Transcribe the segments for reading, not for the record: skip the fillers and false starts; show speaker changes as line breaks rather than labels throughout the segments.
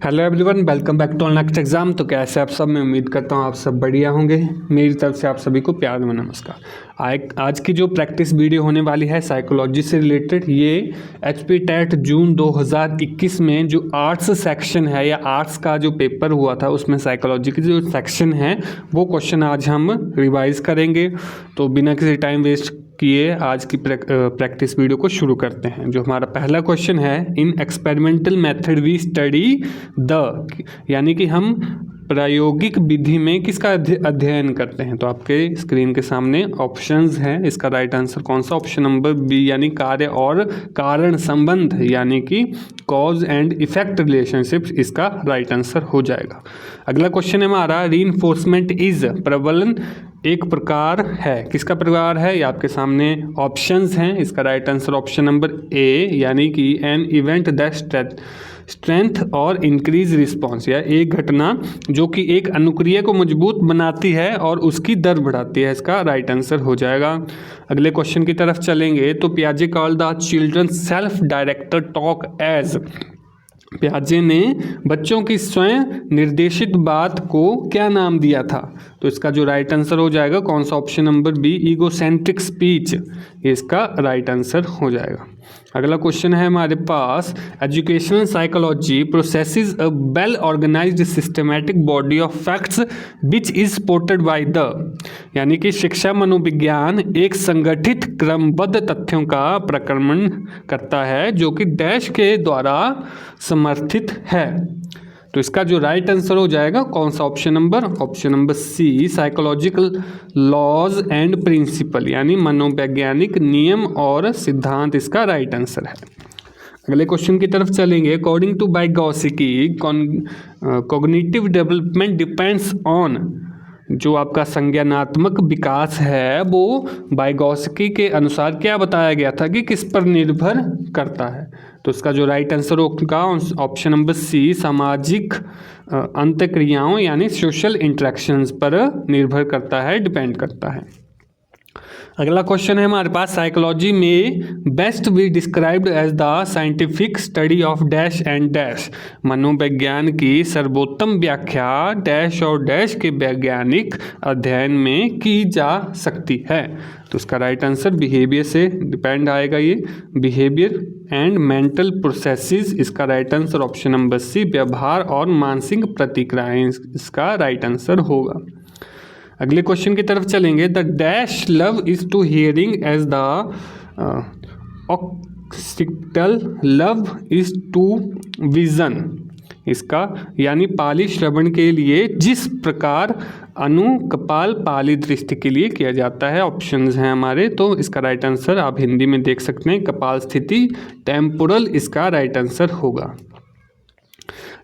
Hello everyone, welcome back to next exam. तो कैसे आप सब? मैं उम्मीद करता हूँ आप सब बढ़िया होंगे। मेरी तरफ से आप सभी को प्यार में नमस्कार। आज की जो प्रैक्टिस वीडियो होने वाली है साइकोलॉजी से रिलेटेड, ये HP टेट जून 2021 में जो आर्ट्स सेक्शन है या आर्ट्स का जो पेपर हुआ था उसमें साइकोलॉजी की जो सेक्शन है वो क्वेश्चन आज हम रिवाइज करेंगे। तो बिना किसी टाइम वेस्ट किए आज की प्रैक्टिस वीडियो को शुरू करते हैं। जो हमारा पहला क्वेश्चन है, in experimental method we study the, यानी कि हम प्रायोगिक विधि में किसका अध्ययन करते हैं। तो आपके स्क्रीन के सामने ऑप्शंस हैं, इसका राइट आंसर कौन सा? ऑप्शन नंबर बी, यानी कार्य और कारण संबंध, यानी कि कॉज एंड इफेक्ट रिलेशनशिप, इसका राइट आंसर हो जाएगा। अगला क्वेश्चन है हमारा, रीइंफोर्समेंट इज, प्रबलन एक प्रकार है, किसका प्रकार है? ये आपके सामने ऑप्शंस हैं, इसका राइट आंसर ऑप्शन नंबर ए, यानी कि एन इवेंट दैट स्ट्रेंथ और इंक्रीज रिस्पॉन्स, या एक घटना जो कि एक अनुक्रिया को मजबूत बनाती है और उसकी दर बढ़ाती है, इसका राइट आंसर हो जाएगा। अगले क्वेश्चन की तरफ चलेंगे। तो पियाजे called the children self directed talk age, पियाजे ने बच्चों की स्वयं निर्देशित बात को क्या नाम दिया था? तो इसका जो राइट आंसर हो जाएगा कौन सा? Option number B, egocentric speech, ये इसका राइट आंसर हो जाएगा। अगला क्वेश्चन है हमारे पास, educational psychology processes a well organized systematic body of facts which is supported by the, यानी कि शिक्षा मनोविज्ञान एक संगठित क्रमबद्ध तथ्यों का प्रक्रमण करता है जो कि डैश के द्वारा समर्थित है। तो इसका जो राइट आंसर हो जाएगा कौन सा? Option number C, psychological laws and principle, यानी मनोवैज्ञानिक नियम और सिद्धांत, इसका राइट आंसर है। अगले क्वेश्चन की तरफ चलेंगे। According to Vygotsky, cognitive development depends on, जो आपका संज्ञानात्मक विकास है वो वाइगोत्स्की के अनुसार क्या बताया गया था कि किस पर निर्भर करता है? तो इसका जो राइट आंसर होगा ऑप्शन नंबर सी, सामाजिक अंतक्रियाओं यानी सोशल इंटरेक्शंस पर निर्भर करता है, डिपेंड करता है। अगला क्वेश्चन है हमारे पास, साइकोलॉजी में best be described as the scientific study of dash and dash, मनोविज्ञान की सर्वोत्तम व्याख्या डैश और डैश के वैज्ञानिक अध्ययन में की जा सकती है। तो इसका राइट आंसर बिहेवियर से डिपेंड आएगा, ये बिहेवियर एंड मेंटल प्रोसेसेस, इसका right answer option number C, व्यवहार और मानसिक प्रतिक्रियाएं, इसका राइट आंसर होगा। अगले क्वेश्चन की तरफ चलेंगे। The dash lobe is to hearing as the occipital lobe is to vision, इसका यानी पाली श्रवण के लिए जिस प्रकार कपाल पाली दृष्टि के लिए किया जाता है। ऑप्शंस हैं हमारे, तो इसका राइट आंसर आप हिंदी में देख सकते हैं, कपाल स्थिति, टेम्पोरल, इसका राइट आंसर होगा।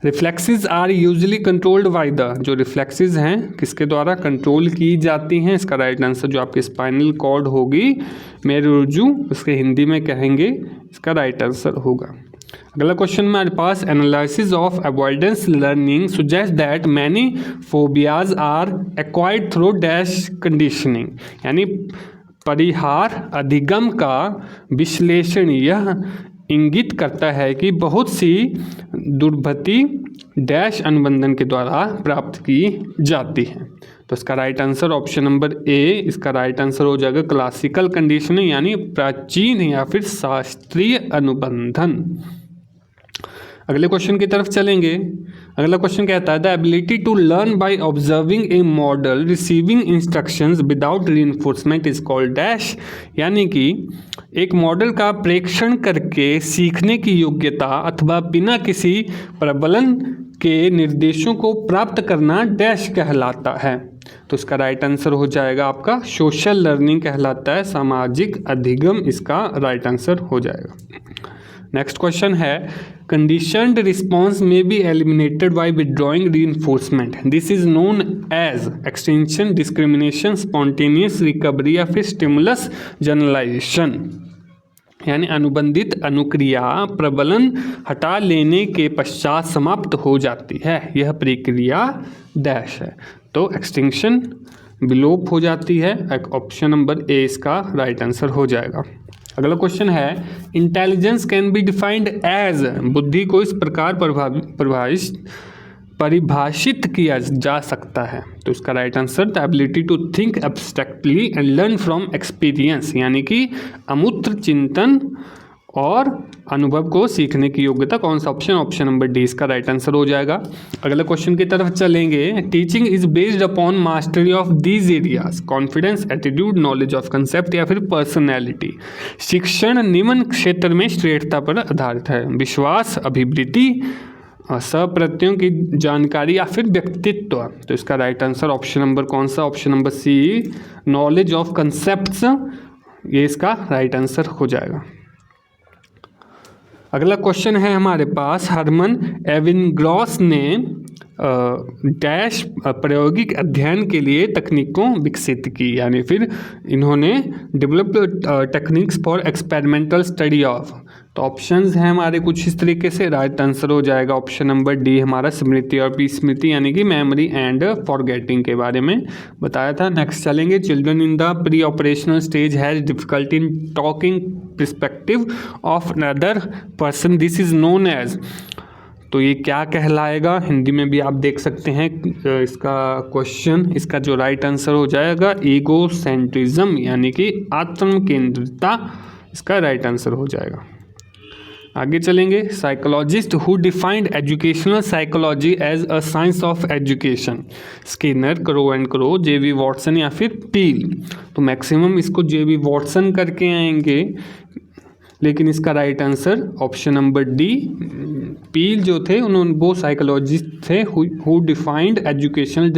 Reflexes are usually controlled by the, जो रिफ्लेक्सेस हैं किसके द्वारा कंट्रोल की जाती हैं? इसका राइट आंसर जो आपकी स्पाइनल कॉर्ड होगी, मेरुरज्जु, इसके हिंदी में कहेंगे, इसका राइट आंसर होगा। अगला क्वेश्चन हमारे पास, analysis of avoidance learning suggest that many phobias are acquired through dash conditioning, यानी परिहार अधिगम का विश्लेषण यह इंगित करता है कि बहुत सी दुर्गति डैश अनुबंधन के द्वारा प्राप्त की जाती है। तो इसका right answer option number A, इसका राइट आंसर हो जाएगा क्लासिकल कंडीशनिंग, यानी प्राचीन या फिर शास्त्रीय अनुबंधन। अगले क्वेश्चन की तरफ चलेंगे। अगला क्वेश्चन कहता है, the ability to learn by observing a model receiving instructions without reinforcement is called dash, यानी कि एक मॉडल का प्रेक्षण करके सीखने की योग्यता अथवा बिना किसी प्रबलन के निर्देशों को प्राप्त करना डैश कहलाता है। तो इसका राइट आंसर हो जाएगा आपका सोशल लर्निंग कहलाता है, सामाजिक अधिगम, इसका राइट आंसर हो जाएगा। नेक्स्ट क्वेश्चन है, conditioned response may be eliminated by withdrawing reinforcement, this is known as extension, discrimination, spontaneous recovery या फिर स्टिमुलस जनरलाइजेशन, यानी अनुबंधित अनुक्रिया प्रबलन हटा लेने के पश्चात समाप्त हो जाती है, यह प्रक्रिया डैश है। तो एक्सटिंक्शन, विलोप हो जाती है, ऑप्शन नंबर ए इसका राइट आंसर हो जाएगा। अगला क्वेश्चन है intelligence can be defined as, बुद्धि को इस प्रकार परिभाषित किया जा सकता है। तो इसका right answer the ability to think abstractly and learn from experience, यानी कि अमूर्त चिंतन और अनुभव को सीखने की योग्यता। कौन सा ऑप्शन? ऑप्शन नंबर डी इसका राइट आंसर हो जाएगा। अगला क्वेश्चन की तरफ चलेंगे। Teaching is based upon mastery of these areas, confidence, attitude, knowledge of concept या फिर पर्सनैलिटी। शिक्षण निम्न क्षेत्र में श्रेष्ठता पर आधारित है, विश्वास, अभिवृत्ति, सप्रत्ययों की जानकारी या फिर व्यक्तित्व। तो इसका राइट आंसर ऑप्शन नंबर कौन सा? Option number C, knowledge of concepts, ये इसका राइट आंसर हो जाएगा। अगला क्वेश्चन है हमारे पास, हरमन एविंग्रॉस ने डैश प्रायोगिक अध्ययन के लिए तकनीकों विकसित की, यानी फिर इन्होंने developed techniques for experimental study of. तो ऑप्शंस हैं हमारे कुछ इस तरीके से, राइट आंसर हो जाएगा ऑप्शन नंबर डी हमारा स्मृति और विस्मृति, यानी कि मेमोरी एंड फॉरगेटिंग के बारे में बताया था। नेक्स्ट चलेंगे, children in the pre operational stage has difficulty in talking perspective of another person, this is known as. तो ये क्या कहलाएगा? हिंदी में भी आप देख सकते हैं इसका क्वेश्चन। इसका जो राइट आंसर हो जाएगा ईगोसेंट्रिज्म, यानी कि आत्म केंद्रिता, इसका राइट आंसर हो जाएगा। आगे चलेंगे, psychologist who defined educational psychology as a science of education, Skinner, Crow and Crow, JV Watson या फिर पील। तो मैक्सिमम इसको जेवी वॉटसन करके आएंगे, लेकिन इसका right answer option number D, Peel जो थे उन्होंने वो साइकोलॉजिस्ट थे who defined educational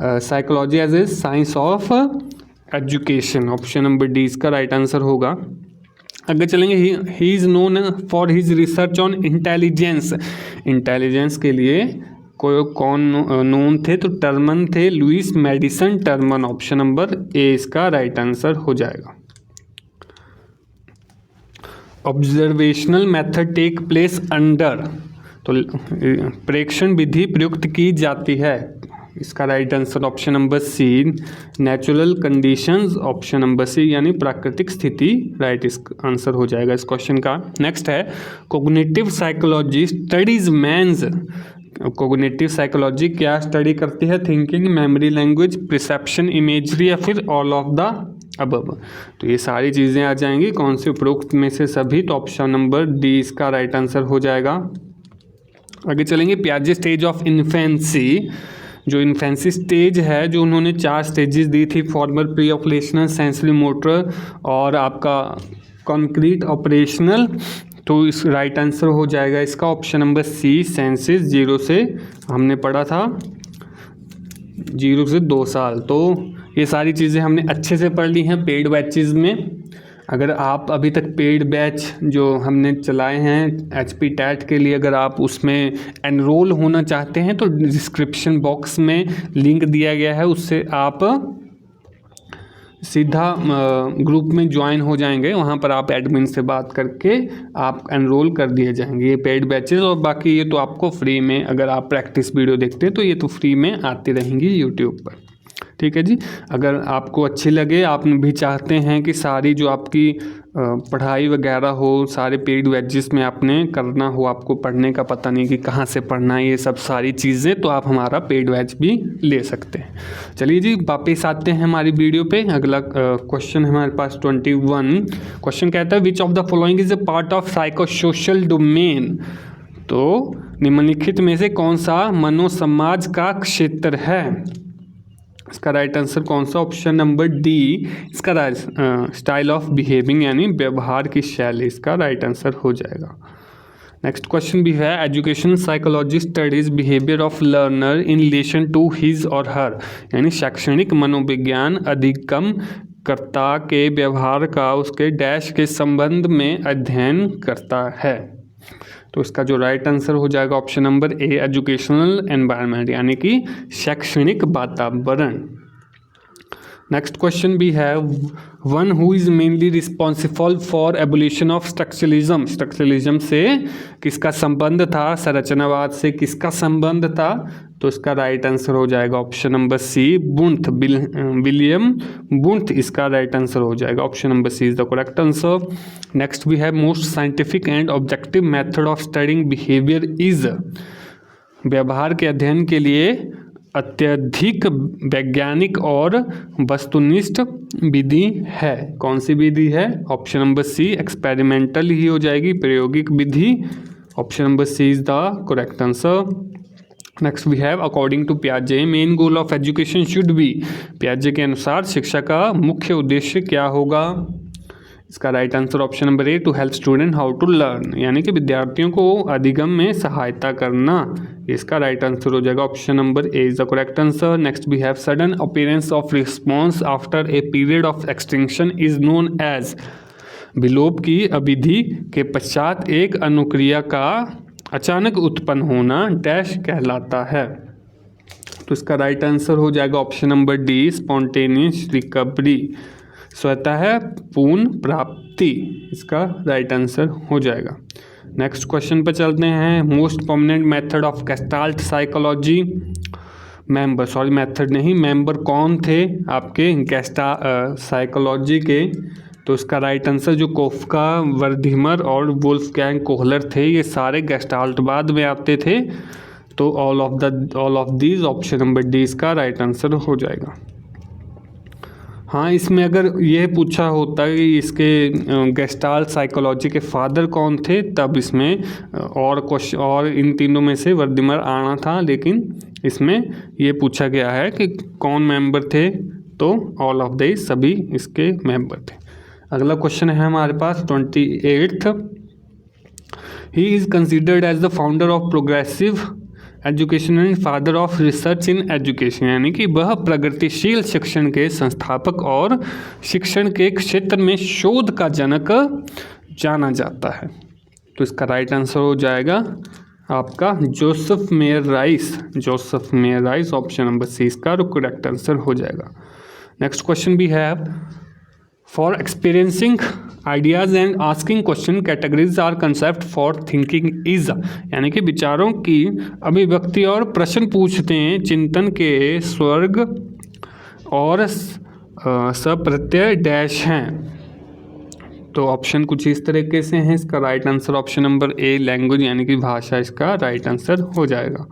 psychology as a science of education. Option number D इसका राइट आंसर होगा। आगे चलेंगे, he is known for his research on intelligence. Intelligence के लिए कौन नोन थे? तो टर्मन थे, Lewis Madison Terman. Option number A इसका राइट आंसर हो जाएगा। Observational method take place under, तो प्रेक्षण विधि प्रयुक्त की जाती है, इसका right answer option number C, natural conditions. Option number C यानी प्राकृतिक स्थिति, राइट इस आंसर हो जाएगा इस क्वेश्चन का। नेक्स्ट है, cognitive psychology studies man's. Cognitive psychology क्या स्टडी करती है? Thinking, memory, language, perception, imagery या फिर ऑल ऑफ द अबव। तो ये सारी चीज़ें आ जाएंगी कौन से उपरोक्त में से सभी। तो ऑप्शन नंबर डी इसका राइट आंसर हो जाएगा। आगे चलेंगे, पियाजे स्टेज ऑफ इन्फेंसी। जो इन्फेंसी स्टेज है, जो उन्होंने 4 स्टेजेस दी थी, formal, pre operational, sensory motor और आपका कॉन्क्रीट ऑपरेशनल। तो इस राइट आंसर हो जाएगा इसका ऑप्शन नंबर सी, सेंसेस 0 से हमने पढ़ा था 0 से 2 साल। तो ये सारी चीज़ें हमने अच्छे से पढ़ ली हैं पेड बैचेज़ में। अगर आप अभी तक पेड बैच जो हमने चलाए हैं HP टैट के लिए, अगर आप उसमें एनरोल होना चाहते हैं तो डिस्क्रिप्शन बॉक्स में लिंक दिया गया है, उससे आप सीधा ग्रुप में ज्वाइन हो जाएंगे। वहाँ पर आप एडमिन से बात करके आप एनरोल कर दिए जाएंगे। ये पेड बैचेस, और बाकी ये तो आपको फ्री में, अगर आप प्रैक्टिस वीडियो देखते हैं तो ये तो फ्री में आती रहेंगी यूट्यूब पर। ठीक है जी। अगर आपको अच्छी लगे, आप भी चाहते हैं कि सारी जो आपकी पढ़ाई वगैरह हो, सारे पेड बैचेस में आपने करना हो, आपको पढ़ने का पता नहीं कि कहाँ से पढ़ना है, ये सब सारी चीज़ें, तो आप हमारा पेड बैच भी ले सकते हैं। चलिए जी, वापस आते हैं हमारी वीडियो पे। अगला क्वेश्चन हमारे पास 21 क्वेश्चन कहता है, which of the following is a part of psychosocial domain. तो निम्नलिखित में से कौन सा मनोसमाज का क्षेत्र है? इसका राइट आंसर कौन सा? ऑप्शन नंबर डी इसका स्टाइल ऑफ बिहेविंग, यानी व्यवहार की शैली, इसका राइट आंसर हो जाएगा। नेक्स्ट क्वेश्चन भी है, education psychology studies behaviour of learner in relation to his और हर, यानी शैक्षणिक मनोविज्ञान अधिगम कर्ता के व्यवहार का उसके डैश के संबंध में अध्ययन करता है। तो इसका जो राइट आंसर हो जाएगा ऑप्शन नंबर ए, एजुकेशनल एनवायरनमेंट, यानी कि शैक्षणिक वातावरण। नेक्स्ट क्वेश्चन भी है, one who is mainly responsible for abolition of structuralism. Structuralism से किसका संबंध था? संरचनावाद से किसका संबंध था? तो इसका राइट आंसर हो जाएगा option number C, Wundt, William Wundt इसका राइट आंसर हो जाएगा। Option number C is the correct answer. Next we have most scientific and objective method of studying behaviour is, व्यवहार के अध्ययन के लिए अत्यधिक वैज्ञानिक और वस्तुनिष्ठ विधि है, कौन सी विधि है? ऑप्शन नंबर सी एक्सपेरिमेंटल ही हो जाएगी, प्रायोगिक विधि। Option number C is the correct answer. Next we have according to पियाजे main goal of education should be, पियाजे के अनुसार शिक्षा का मुख्य उद्देश्य क्या होगा? इसका right answer option number A, to help student how to learn, यानी कि विद्यार्थियों को अधिगम में सहायता करना, इसका राइट आंसर हो जाएगा। Option number A is the correct answer. Next we have sudden appearance of response after a period of extinction is known as, विलोप की अवधि के पश्चात एक अनुक्रिया का अचानक उत्पन्न होना डैश कहलाता है। तो इसका राइट आंसर हो जाएगा option number D, spontaneous recovery, स्वतः पूर्ण प्राप्ति, इसका राइट आंसर हो जाएगा। नेक्स्ट क्वेश्चन पर चलते हैं। Most prominent method of gestalt psychology member कौन थे आपके साइकोलॉजी के? तो इसका राइट आंसर जो कोफ्का, वर्धीमर और वुल्फगैंग कोहलर थे, ये सारे गेस्टाल्टवाद में आते थे। तो all of these, option number D इसका राइट आंसर हो जाएगा। हाँ, इसमें अगर यह पूछा होता कि इसके गेस्टाल्ट साइकोलॉजी के फादर कौन थे, तब इसमें और इन तीनों में से वर्धीमर आना था, लेकिन इसमें ये पूछा गया है कि कौन मेंबर थे, तो ऑल ऑफ द सभी इसके मेंबर थे। अगला क्वेश्चन है हमारे पास 28th। He is considered as the founder of progressive education and father of research in education, यानी कि वह प्रगतिशील शिक्षण के संस्थापक और शिक्षण के क्षेत्र में शोध का जनक जाना जाता है। तो इसका राइट आंसर हो जाएगा आपका Joseph Mayer Rice, option number C इसका करेक्ट आंसर हो जाएगा। नेक्स्ट क्वेश्चन भी है, for experiencing ideas and asking question categories are concept for thinking is, यानी कि विचारों की अभिव्यक्ति और प्रश्न पूछते हैं चिंतन के स्वर्ग और सप्रत्यय डैश हैं। तो ऑप्शन कुछ इस तरीके से हैं। इसका राइट आंसर ऑप्शन नंबर ए, लैंग्वेज यानी कि भाषा, इसका राइट आंसर हो जाएगा।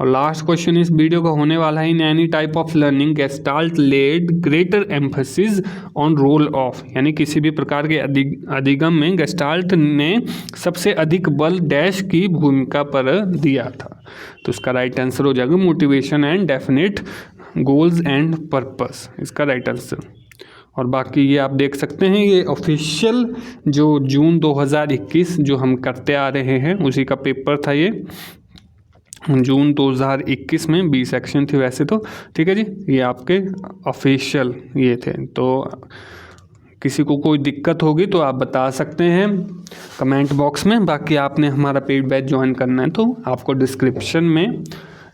और लास्ट क्वेश्चन इस वीडियो का होने वाला है, in any type of learning gestalt laid greater emphasis on role of, यानी किसी भी प्रकार के अधिगम में गेस्टाल्ट ने सबसे अधिक बल डैश की भूमिका पर दिया था। तो इसका राइट आंसर हो जाएगा motivation and definite goals and purpose, इसका राइट आंसर। और बाकी ये आप देख सकते हैं, ये ऑफिशियल जो जून 2021 जो हम करते आ रहे हैं उसी का पेपर था ये, जून 2021 में 20 सेक्शन थी वैसे तो, ठीक है जी। ये आपके ऑफिशियल ये थे। तो किसी को कोई दिक्कत होगी तो आप बता सकते हैं कमेंट बॉक्स में। बाकी आपने हमारा पेड बैच ज्वाइन करना है तो आपको डिस्क्रिप्शन में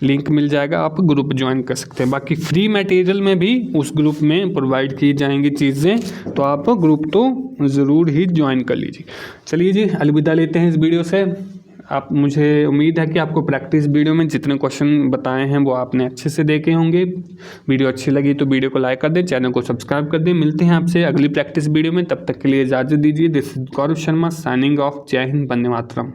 लिंक मिल जाएगा, आप ग्रुप ज्वाइन कर सकते हैं। बाकी फ्री मटेरियल में भी उस ग्रुप में प्रोवाइड की जाएंगी चीज़ें, तो आप ग्रुप तो ज़रूर ही ज्वाइन कर लीजिए। चलिए जी, अलविदा लेते हैं इस वीडियो से। आप, मुझे उम्मीद है कि आपको प्रैक्टिस वीडियो में जितने क्वेश्चन बताए हैं वो आपने अच्छे से देखे होंगे। वीडियो अच्छी लगी तो वीडियो को लाइक कर दें, चैनल को सब्सक्राइब कर दें। मिलते हैं आपसे अगली प्रैक्टिस वीडियो में, तब तक के लिए इजाज़त दीजिए। This is Gaurav Sharma signing off. जय हिंद, वंदे मातरम।